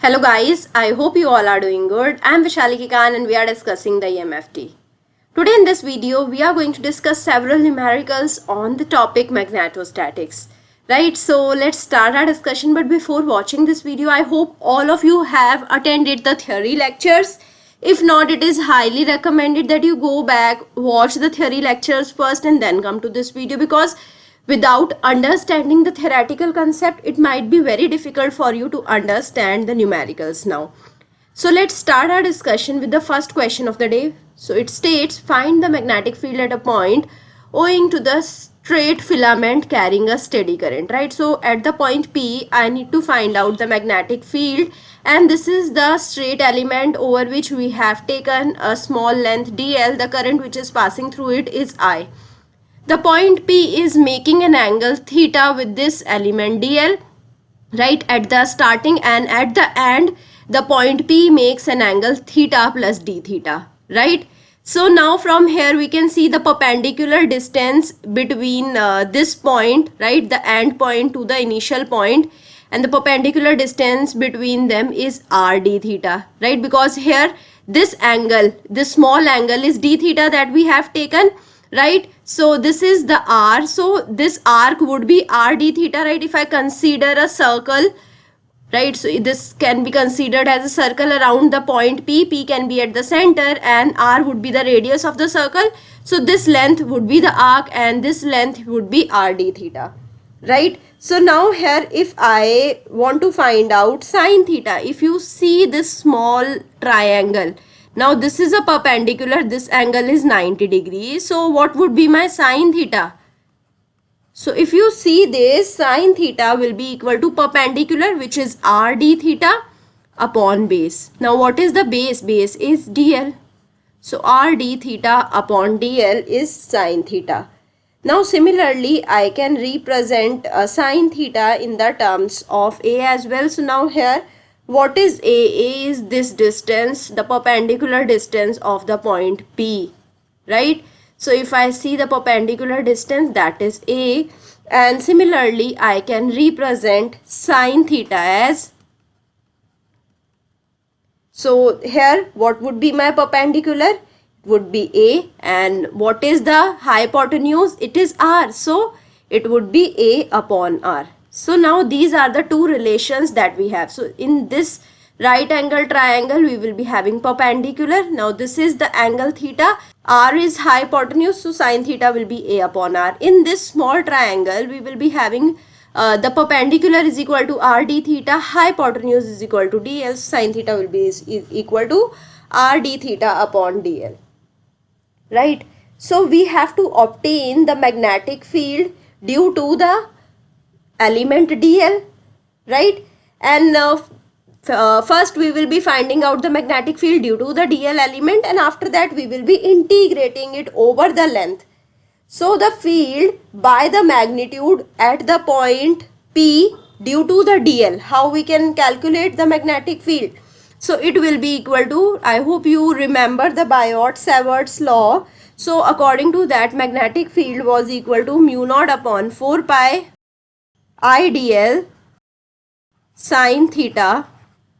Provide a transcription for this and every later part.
Hello guys, I hope you all are doing good. I am Vishali Kikan and we are discussing the EMFT. Today in this video, we are going to discuss several numericals on the topic magnetostatics. Right, so let's start our discussion, but before watching this video, I hope all of you have attended the theory lectures. If not, it is highly recommended that you go back, watch the theory lectures first and then come to this video, because without understanding the theoretical concept, it might be very difficult for you to understand the numericals now. So let's start our discussion with the first question of the day. So it states, find the magnetic field at a point owing to the straight filament carrying a steady current, right? So at the point P, I need to find out the magnetic field, and this is the straight element over which we have taken a small length dl. The current which is passing through it is I. The point P is making an angle theta with this element dl, right, at the starting, and at the end the point P makes an angle theta plus d theta, right? So now from here we can see the perpendicular distance between this point, right, the end point to the initial point, and the perpendicular distance between them is r d theta, right? Because here this angle, this small angle, is d theta that we have taken, right? So this is the r, so this arc would be r d theta, right? If I consider a circle, right, so this can be considered as a circle around the point P. P can be at the center and r would be the radius of the circle. So this length would be the arc and this length would be r d theta, right? So now here if I want to find out sine theta, if you see this small triangle, now this is a perpendicular, this angle is 90 degrees. So what would be my sine theta? So if you see this, sine theta will be equal to perpendicular, which is r d theta upon base. Now what is the base? Base is dl. So r d theta upon dl is sine theta. Now similarly, I can represent sine theta in the terms of a as well. So now here, what is a? A is this distance, the perpendicular distance of the point P, right? So if I see the perpendicular distance, that is a, and similarly I can represent sine theta as, so here what would be my perpendicular? It would be a, and what is the hypotenuse? It is r, so it would be a upon r. So now these are the two relations that we have. So in this right angle triangle we will be having perpendicular. Now this is the angle theta, r is hypotenuse, so sine theta will be a upon r. In this small triangle we will be having the perpendicular is equal to r d theta, hypotenuse is equal to dl, sine theta will be is equal to r d theta upon dl, right? So we have to obtain the magnetic field due to the element dl, right? And first we will be finding out the magnetic field due to the dl element, and after that we will be integrating it over the length. So the field by the magnitude at the point P due to the dl, how we can calculate the magnetic field? So it will be equal to, I hope you remember the Biot-Savart's law. So according to that, magnetic field was equal to mu naught upon 4 pi I dl sine theta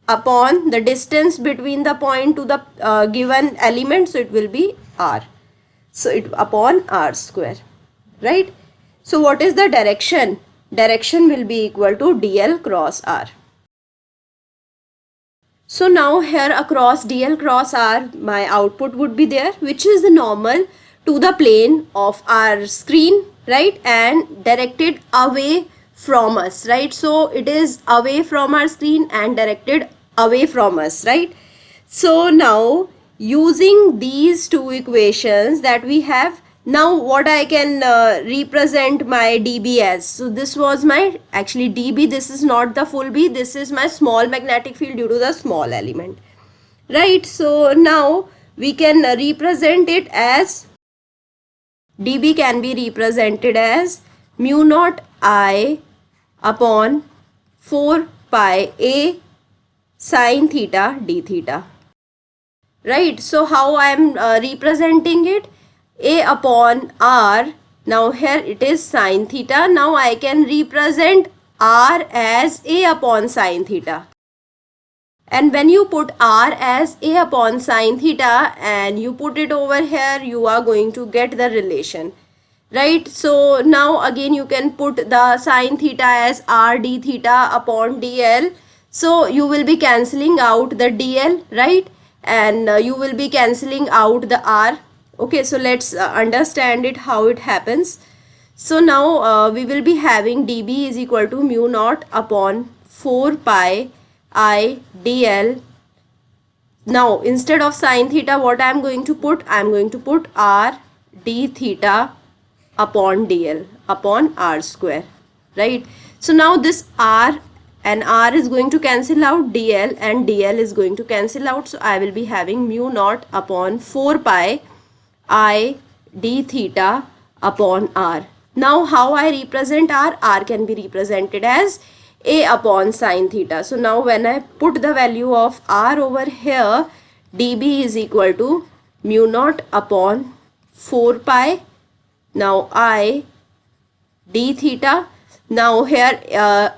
upon the distance between the point to the given element, so it will be r, so it upon r square, right? So what is the direction? Direction will be equal to dl cross r. So now here across dl cross r, my output would be there, which is normal to the plane of our screen, right, and directed away from us, right? So it is away from our screen and directed away from us, right? So now using these two equations that we have, now what I can represent my dB as? So this was my actually dB, this is not the full B, this is my small magnetic field due to the small element, right? So now we can represent it as, dB can be represented as mu naught I upon 4 pi a sine theta d theta, right? So how I am representing it? A upon r, now here it is sine theta, now I can represent r as a upon sine theta, And when you put r as a upon sine theta and you put it over here, you are going to get the relation, right? So now again you can put the sine theta as r d theta upon dl. So you will be cancelling out the dl, right? And you will be cancelling out the r. Okay, so let's understand it how it happens. So now we will be having dB is equal to mu naught upon 4 pi I dl. Now instead of sine theta, what I am going to put? I am going to put r d theta upon dl upon r square, right? So now this r and r is going to cancel out, dl and dl is going to cancel out. So I will be having mu naught upon 4 pi I d theta upon r. Now how I represent r? R can be represented as a upon sine theta. So now when I put the value of r over here, dB is equal to mu naught upon 4 pi now I d theta. Now here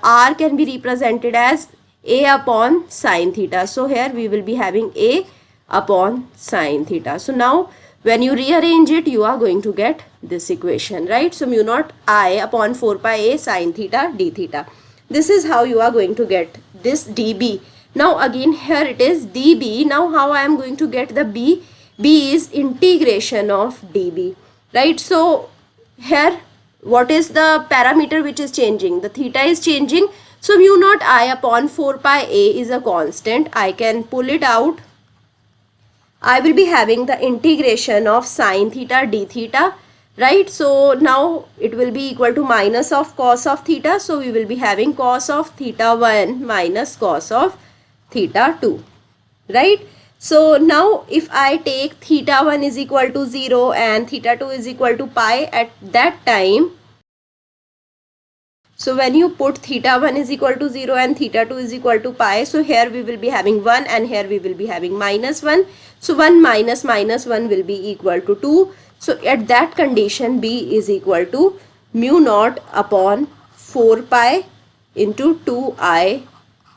r can be represented as a upon sine theta. So here we will be having a upon sine theta. So now when you rearrange it, you are going to get this equation, right? So mu naught I upon 4 pi a sine theta d theta. This is how you are going to get this dB. Now again here it is dB. Now how I am going to get the b? B is integration of dB, right? So here what is the parameter which is changing? The theta is changing. So mu naught I upon 4 pi a is a constant. I can pull it out. I will be having the integration of sine theta d theta, right? So now it will be equal to minus of cos of theta. So we will be having cos of theta 1 minus cos of theta 2, right? So now if I take theta 1 is equal to 0 and theta 2 is equal to pi at that time, so when you put theta 1 is equal to 0 and theta 2 is equal to pi, so here we will be having 1 and here we will be having minus 1. So 1 minus minus 1 will be equal to 2. So at that condition, B is equal to mu naught upon 4 pi into 2I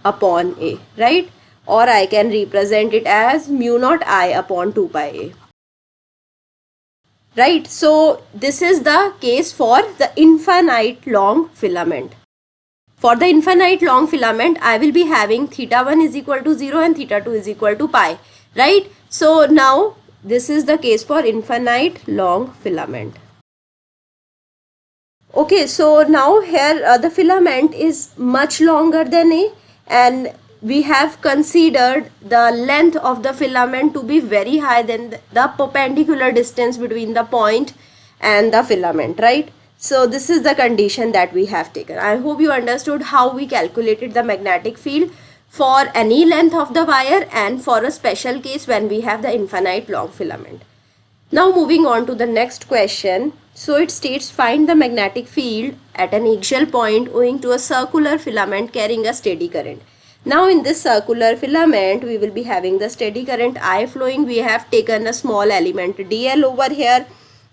upon A, right? Or I can represent it as mu naught I upon 2 pi A. Right, so this is the case for the infinite long filament. For the infinite long filament, I will be having theta 1 is equal to 0 and theta 2 is equal to pi, right? So now this is the case for infinite long filament. Okay, so now here the filament is much longer than A, and we have considered the length of the filament to be very high than the perpendicular distance between the point and the filament, right? So this is the condition that we have taken. I hope you understood how we calculated the magnetic field for any length of the wire and for a special case when we have the infinite long filament. Now moving on to the next question. So it states find the magnetic field at an axial point owing to a circular filament carrying a steady current. Now in this circular filament, we will be having the steady current I flowing. We have taken a small element dl over here,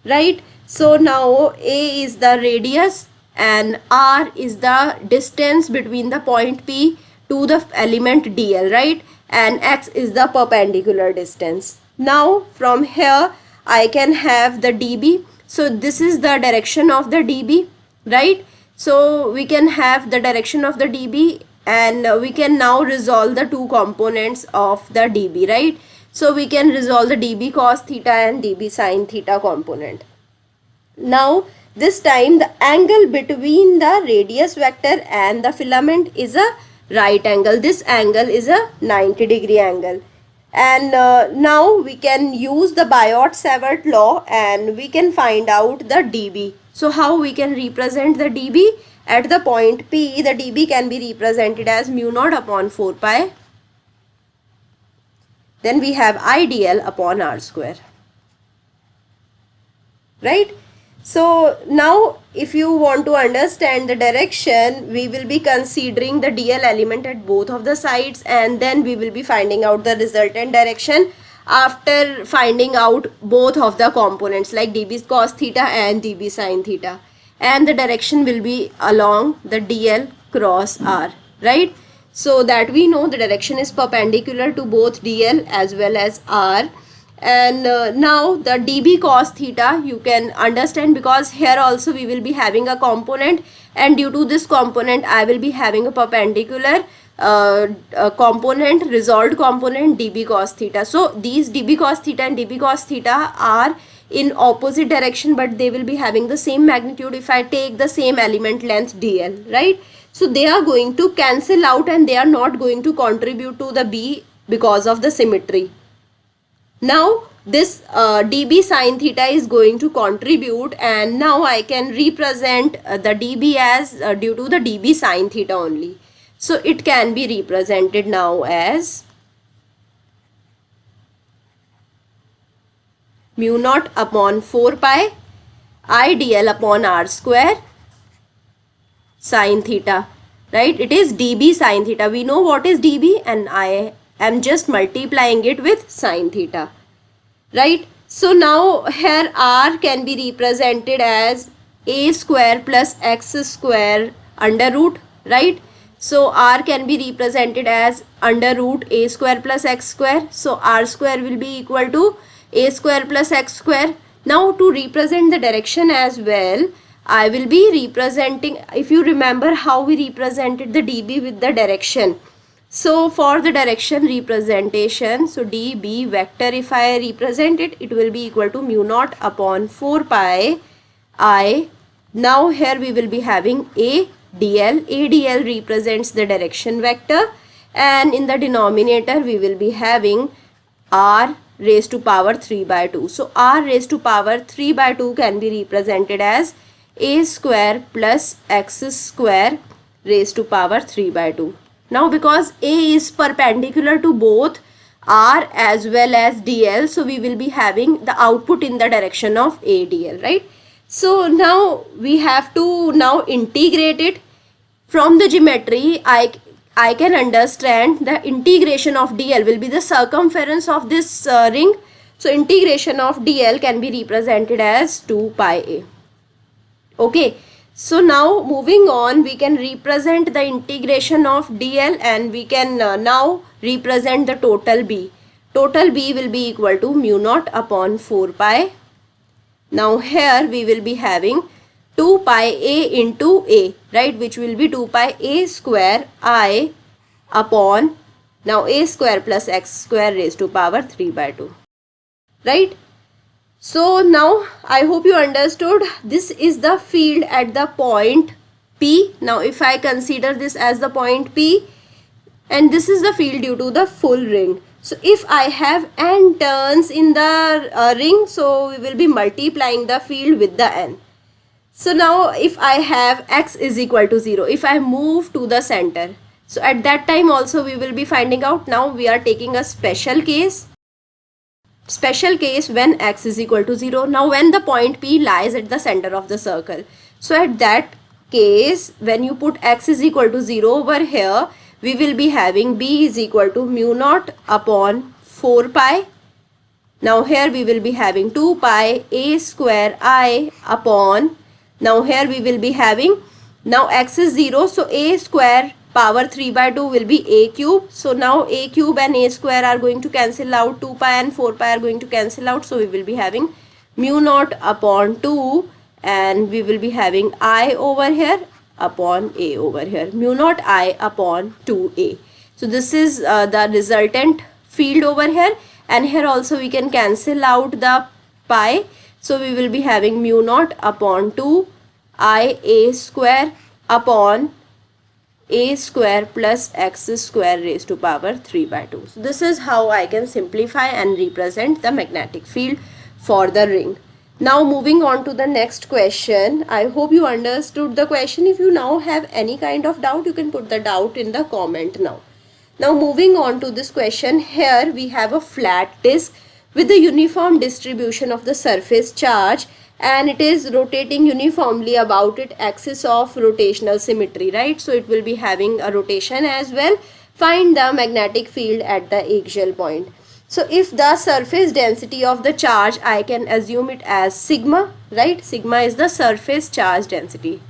right? So now A is the radius and R is the distance between the point P to the element dl, right? And X is the perpendicular distance. Now from here I can have the dB. So this is the direction of the dB, right? So we can have the direction of the dB, and we can now resolve the two components of the dB, right? So we can resolve the dB cos theta and dB sin theta component. Now this time the angle between the radius vector and the filament is a right angle. This angle is a 90-degree angle. And now we can use the Biot-Savart law and we can find out the dB. So how we can represent the dB? At the point P, the dB can be represented as mu naught upon 4 pi. Then we have IDL upon R square. Right? So now if you want to understand the direction, we will be considering the DL element at both of the sides, and then we will be finding out the resultant direction after finding out both of the components like dB cos theta and dB sin theta, and the direction will be along the DL cross R, right? so that we know the direction is perpendicular to both dl as well as r. And now the dB cos theta you can understand, because here also we will be having a component, and due to this component I will be having a perpendicular component, resolved component dB cos theta. So these dB cos theta and dB cos theta are in opposite direction, but they will be having the same magnitude if I take the same element length dl, right? So they are going to cancel out and they are not going to contribute to the B because of the symmetry. Now this dB sine theta is going to contribute, and now I can represent the dB as due to the dB sine theta only. So it can be represented now as mu naught upon 4 pi I dl upon r square sine theta, right? It is dB sine theta. We know what is dB, and I am just multiplying it with sine theta, right? So now here r can be represented as a square plus x square under root, right? So r can be represented as under root a square plus x square. So r square will be equal to a square plus x square. Now to represent the direction as well, I will be representing, if you remember how we represented the dB with the direction. So for the direction representation, so dB vector, if I represent it, it will be equal to mu naught upon 4 pi I. Now here we will be having a dl. A dl represents the direction vector, and in the denominator we will be having r raised to power 3 by 2. So r raised to power 3 by 2 can be represented as a square plus x square raised to power 3 by 2. Now because a is perpendicular to both r as well as dl, so we will be having the output in the direction of a dl, right? So now we have to now integrate it. From the geometry, I can understand the integration of dl will be the circumference of this ring. So integration of dl can be represented as 2 pi a. Okay, so now moving on, we can represent the integration of dl, and we can now represent the total b. Total b will be equal to mu naught upon 4 pi. Now here we will be having 2 pi a into a, right, which will be 2 pi a square I upon, now a square plus x square raised to power 3 by 2, right? So now I hope you understood. This is the field at the point P. Now if I consider this as the point P, and this is the field due to the full ring. So if I have n turns in the ring, so we will be multiplying the field with the n. So now if I have x is equal to 0, if I move to the center, so at that time also we will be finding out. Now we are taking a special case when x is equal to 0. Now when the point P lies at the center of the circle, so at that case when you put x is equal to 0 over here, we will be having b is equal to mu naught upon 4 pi. Now here we will be having 2 pi a square I upon, now here we will be having, now x is 0, so a square power 3 by 2 will be a cube. So now a cube and a square are going to cancel out, 2 pi and 4 pi are going to cancel out, so we will be having mu naught upon 2, and we will be having I over here upon a over here, mu naught I upon 2a. So this is the resultant field over here, and here also we can cancel out the pi. So we will be having mu naught upon 2 I a square upon a square plus x square raised to power 3 by 2. So this is how I can simplify and represent the magnetic field for the ring. Now moving on to the next question. I hope you understood the question. If you now have any kind of doubt, you can put the doubt in the comment now. Now moving on to this question, here we have a flat disk with the uniform distribution of the surface charge, and it is rotating uniformly about its axis of rotational symmetry, right? So it will be having a rotation as well. Find the magnetic field at the axial point. So if the surface density of the charge, I can assume it as sigma, right? Sigma is the surface charge density.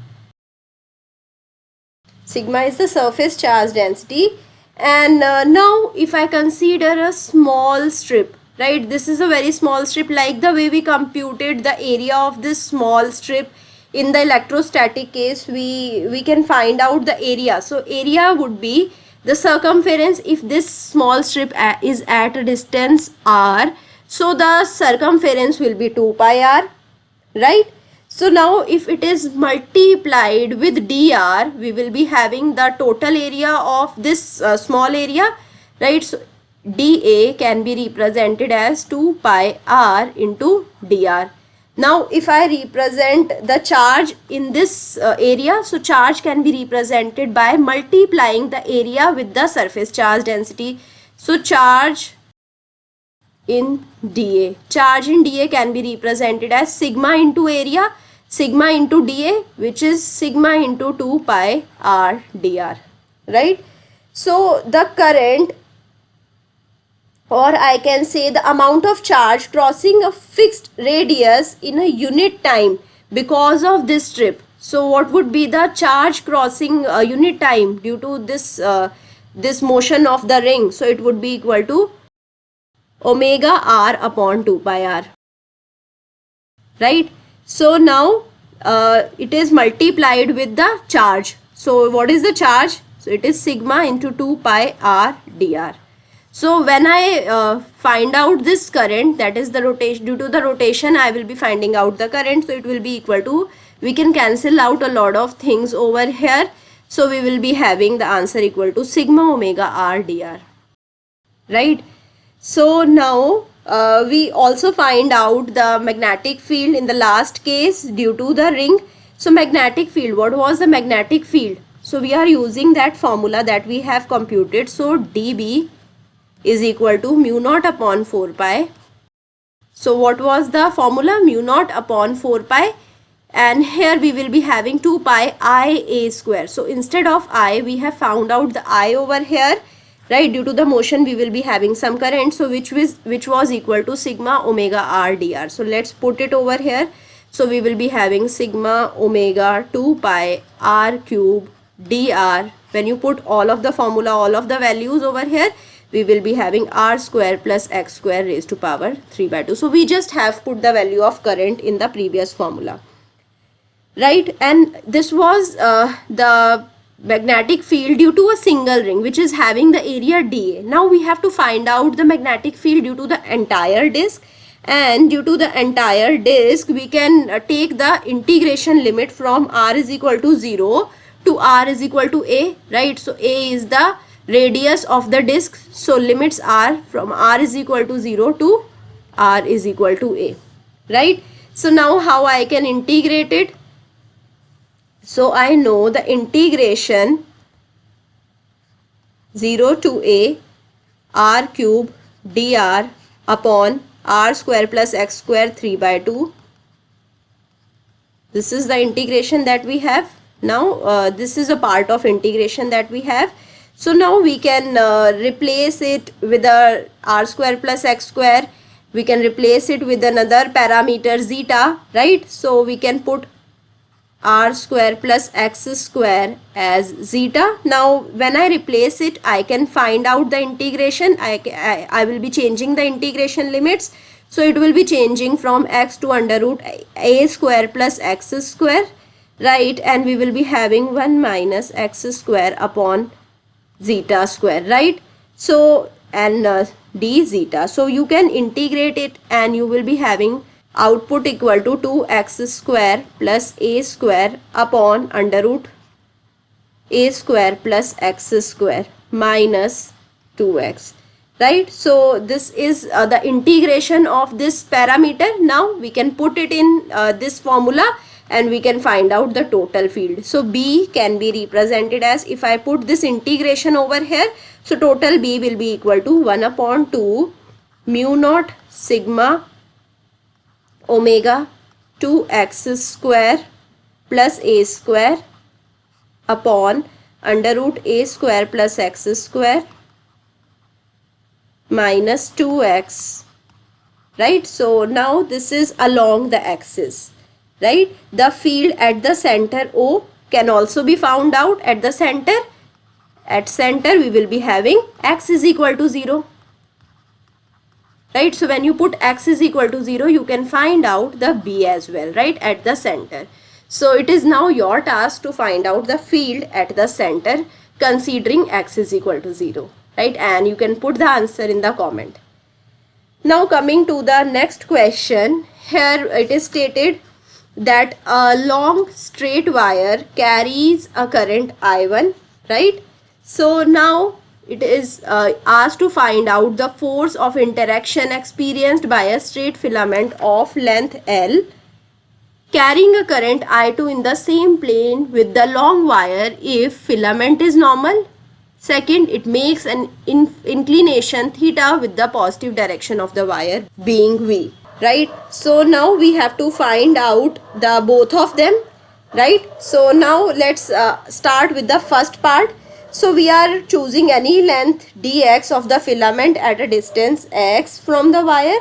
Sigma is the surface charge density. And now if I consider a small strip, right, this is a very small strip, like the way we computed the area of this small strip in the electrostatic case, we can find out the area. So area would be the circumference. If this small strip is at a distance r, so the circumference will be 2 pi r, right? So now if it is multiplied with dr, we will be having the total area of this small area, right? So dA can be represented as 2 pi r into dr. Now if I represent the charge in this area, so charge can be represented by multiplying the area with the surface charge density. So charge in dA. Charge in dA can be represented as sigma into area, sigma into dA, which is sigma into 2 pi r dr, right? So the current, or I can say the amount of charge crossing a fixed radius in a unit time because of this strip. So what would be the charge crossing a unit time due to this motion of the ring? So it would be equal to omega r upon 2 pi r, right? So now it is multiplied with the charge. So what is the charge? So it is sigma into 2 pi r dr. So when I find out this current, that is the rotation, due to the rotation I will be finding out the current. So it will be equal to, we can cancel out a lot of things over here. So we will be having the answer equal to sigma omega r dr, right? So now we also find out the magnetic field in the last case due to the ring. So magnetic field, what was the magnetic field? So we are using that formula that we have computed. So dB is equal to mu naught upon 4 pi. So what was the formula? Mu naught upon 4 pi, and here we will be having 2 pi I a square. So instead of I, we have found out the I over here, right? Due to the motion we will be having some current, so which was equal to sigma omega r dr. So let's put it over here. So we will be having sigma omega 2 pi r cube dr. When you put all of the formula, all of the values over here, we will be having r square plus x square raised to power 3 by 2. So we just have put the value of current in the previous formula, right? And this was the magnetic field due to a single ring which is having the area dA. Now we have to find out the magnetic field due to the entire disk, and due to the entire disk we can take the integration limit from r is equal to 0 to r is equal to a, right? So a is the radius of the disk, so limits are from r is equal to 0 to r is equal to a, right? So now how I can integrate it? So I know the integration 0 to a r cube dr upon r square plus x square 3 by 2. This is the integration that we have. Now this is a part of integration that we have. So now we can replace it with a r square plus x square. We can replace it with another parameter zeta, right? So we can put r square plus x square as zeta. Now when I replace it, I can find out the integration. I will be changing the integration limits. So it will be changing from x to under root a square plus x square, right? And we will be having 1 minus x square upon zeta square, right? So and d zeta. So you can integrate it and you will be having output equal to 2x square plus a square upon under root a square plus x square minus 2x, right? So this is the integration of this parameter. Now we can put it in this formula and we can find out the total field. So B can be represented as, if I put this integration over here, so total B will be equal to 1 upon 2 mu naught sigma omega 2x square plus a square upon under root a square plus x square minus 2x, right? So now this is along the axis, right? The field at the center O can also be found out at the center. At center we will be having x is equal to 0. Right, so when you put x is equal to 0, you can find out the B as well, right, at the center. So it is now your task to find out the field at the center considering x is equal to 0, right, and you can put the answer in the comment. Now coming to the next question, here it is stated that a long straight wire carries a current I1, right. So now it is asked to find out the force of interaction experienced by a straight filament of length L carrying a current I2 in the same plane with the long wire if filament is normal. Second, it makes an inclination theta with the positive direction of the wire being V, right. So now we have to find out the both of them, right. So now let's start with the first part. So we are choosing any length dx of the filament at a distance x from the wire.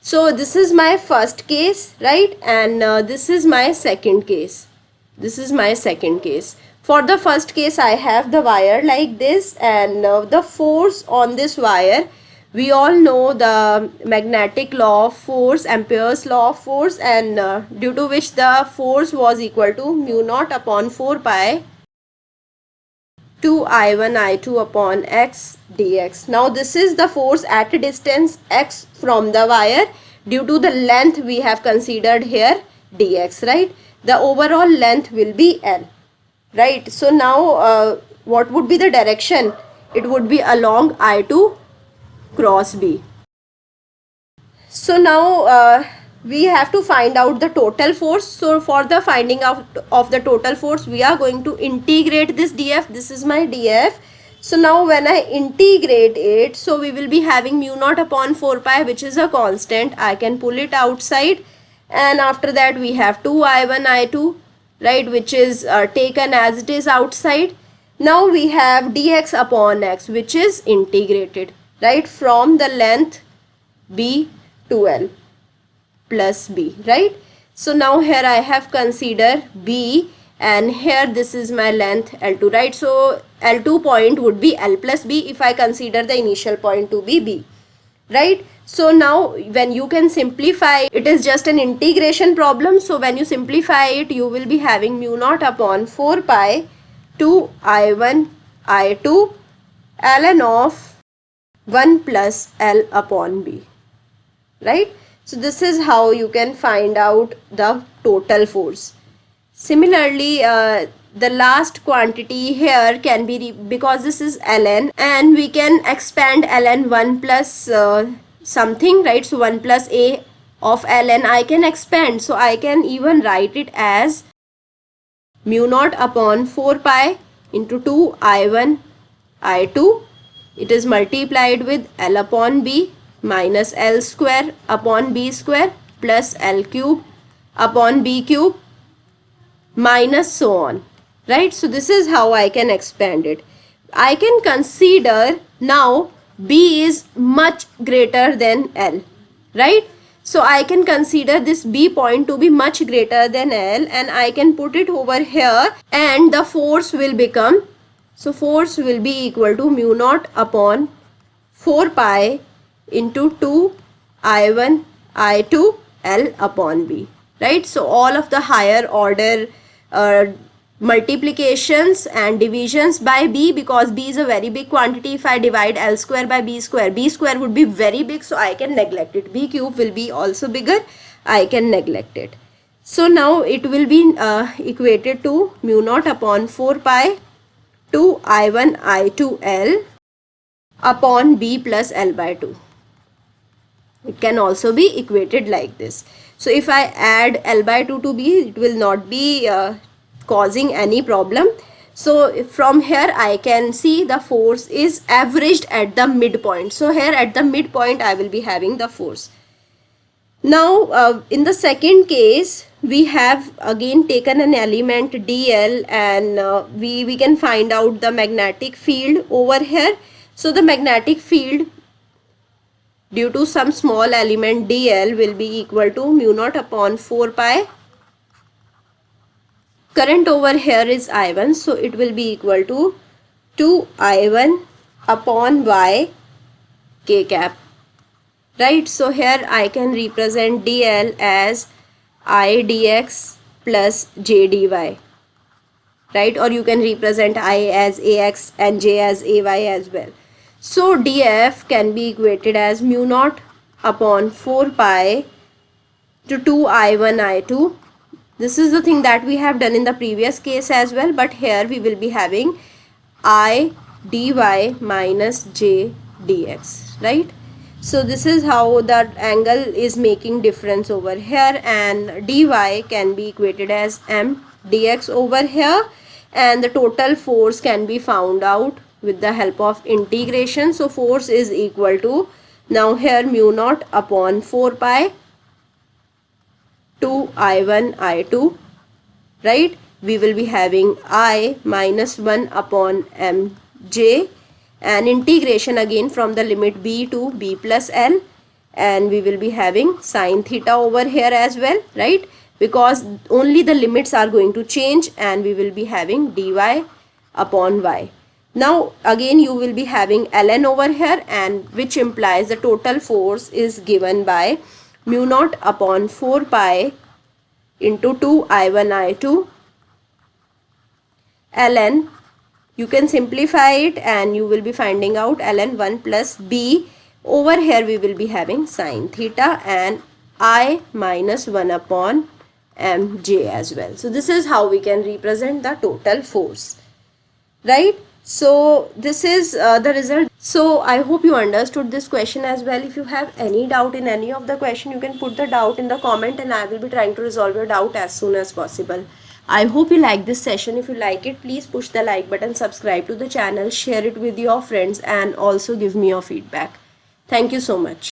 So this is my first case, right, and this is my second case. This is my second case. For the first case, I have the wire like this, and the force on this wire, we all know the magnetic law of force, Ampere's law of force, and due to which the force was equal to mu naught upon 4 pi 2 I1 I2 upon x dx. Now this is the force at a distance x from the wire due to the length we have considered here dx, right. The overall length will be L, right. So now what would be the direction? It would be along I2 cross B. So now we have to find out the total force. So for the finding out of the total force, we are going to integrate this df. This is my df. So now when I integrate it, so we will be having mu naught upon 4 pi, which is a constant. I can pull it outside, and after that we have 2 I1 I2, right, which is taken as it is outside. Now we have dx upon x, which is integrated, right, from the length B to L plus B, right. So now here I have considered B, and here this is my length L2, right. So L2 point would be L plus B if I consider the initial point to be B, right. So now when you can simplify, it is just an integration problem. So when you simplify it, you will be having mu naught upon 4 pi 2 I1 I2 ln of 1 plus L upon B, right. So this is how you can find out the total force. Similarly, the last quantity here can be, because this is ln, and we can expand ln 1 plus something, right. So 1 plus a of ln I can expand. So I can even write it as mu naught upon 4 pi into 2 I1 I2. It is multiplied with L upon B minus L square upon B square plus L cube upon B cube minus so on, right. So this is how I can expand it. I can consider now B is much greater than L, right. So I can consider this B point to be much greater than L, and I can put it over here, and the force will become, so force will be equal to mu naught upon 4 pi into 2 I1 I2 L upon B, right. So all of the higher order multiplications and divisions by B, because B is a very big quantity. If I divide L square by B square would be very big, so I can neglect it. B cube will be also bigger, I can neglect it. So now it will be equated to mu naught upon 4 pi 2 I1 I2 L upon B plus L by 2. It can also be equated like this. So if I add L by 2 to B, it will not be causing any problem. So from here I can see the force is averaged at the midpoint. So here at the midpoint I will be having the force. Now in the second case, we have again taken an element dl, and we can find out the magnetic field over here. So the magnetic field due to some small element dl will be equal to mu naught upon 4 pi Current over here is I1, so it will be equal to 2I1 upon Y K cap. Right, so here I can represent dl as I dx plus j dy, right, or you can represent I as ax and j as ay as well. So df can be equated as mu naught upon 4 pi to 2I1 I2. This is the thing that we have done in the previous case as well, but here we will be having I dy minus j dx, right? So this is how that angle is making difference over here, and dy can be equated as m dx over here, and the total force can be found out with the help of integration. So force is equal to, now here, mu naught upon 4 pi to I1 I2, right? We will be having I minus 1 upon mj, and integration again from the limit b to b plus l, and we will be having sine theta over here as well, right? Because only the limits are going to change, and we will be having dy upon y. Now again you will be having ln over here, and which implies the total force is given by mu naught upon 4 pi into 2I1 I2 ln, you can simplify it and you will be finding out ln 1 plus b. Over here we will be having sine theta and I minus 1 upon mj as well. So this is how we can represent the total force, right? So this is the result. So I hope you understood this question as well. If you have any doubt in any of the question, you can put the doubt in the comment, and I will be trying to resolve your doubt as soon as possible. I hope you like this session. If you like it, please push the like button, subscribe to the channel, share it with your friends, and also give me your feedback. Thank you so much.